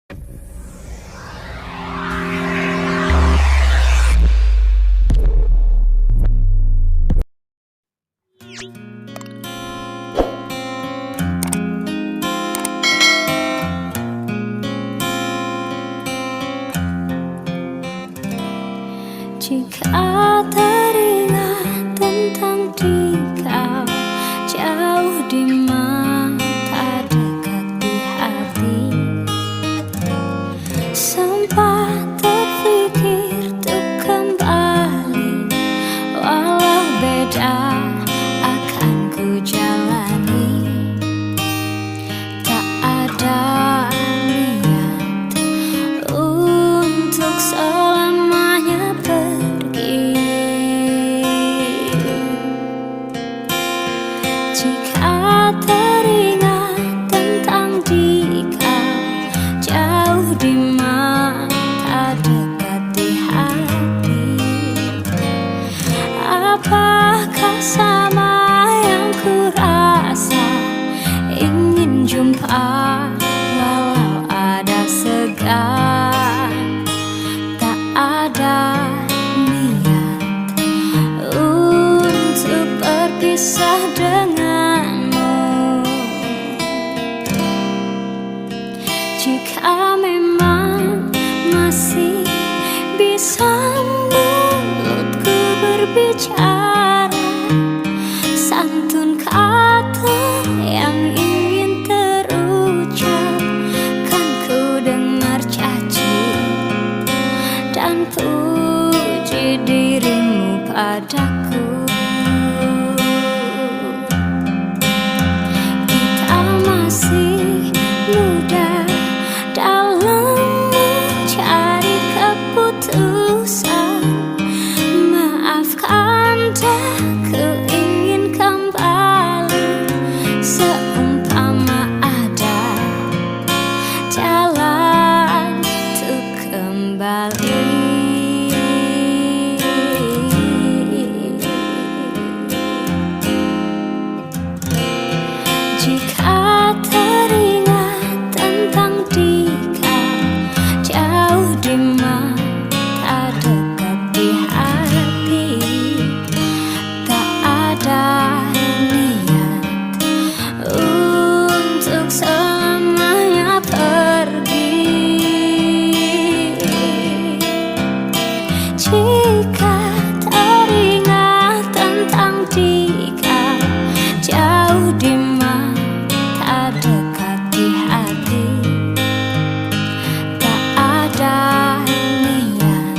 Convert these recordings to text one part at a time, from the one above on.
Jika teringat tentang dikau jauh di mata, dekat di hati, sempat terfikir untuk kembali, walau beda akan ku jalani. Tak ada niat untuk selamanya pergi. Jika teringat tentang dikau jauh di mata, dekat di hati, apakah sama yang ku rasa? Ingin jumpa walau ada segan. Tak ada niat untuk berpisah denganmu. Jika memang masih bisa mulutku berbicara, santun kata yang ingin terucap kan ku dengar caci dan puji dirimu padaku. Kita masih muda dalam mencari keputusan. Maafkan tak ku ingin kembali, seumpama ada jalan untuk kembali. Jika teringat tentang dikau jauh di mata, dekat di hati, tak ada niat untuk selamanya pergi. Jika teringat tentang dikau jauh di mata, dekat di hati, tak ada niat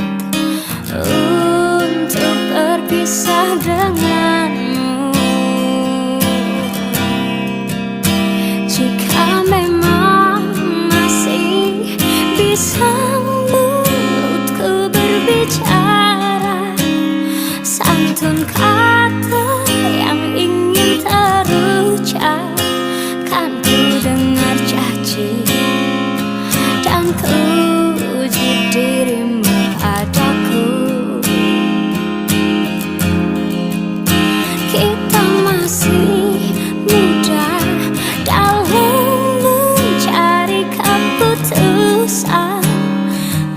untuk berpisah denganmu. Jika memang masih bisa mulutku berbicara, santun kata yang ingin terucap kan ku dengar caci dan puji dirimu padaku. Kita masih muda dalam mencari keputusan.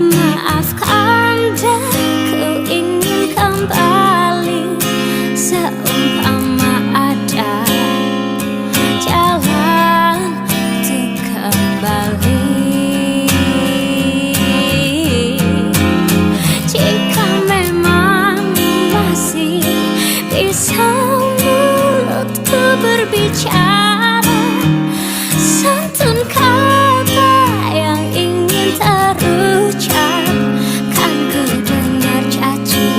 Maafkan dan ku ingin kembali, seumpama ada jalan untuk kembali. Jika memang masih bisa mulutku berbicara, santun kata yang ingin terucap kan ku dengar caci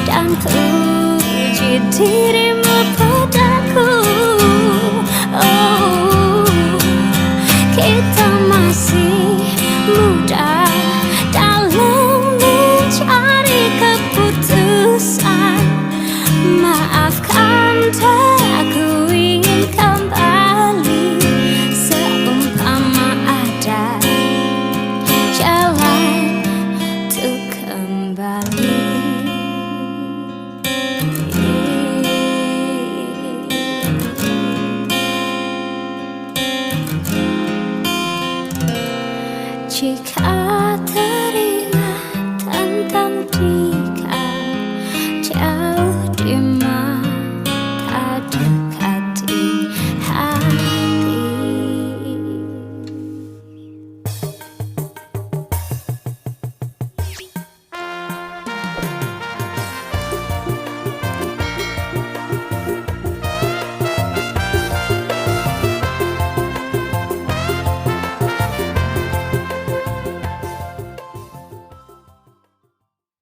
dan puji dirimu padaku. Oh, kita masih muda dalam mencari keputusan. Maafkan tak ku ingin kembali, seumpama ada jalan untuk kembali. Jika teringat tentang dia jauh di mana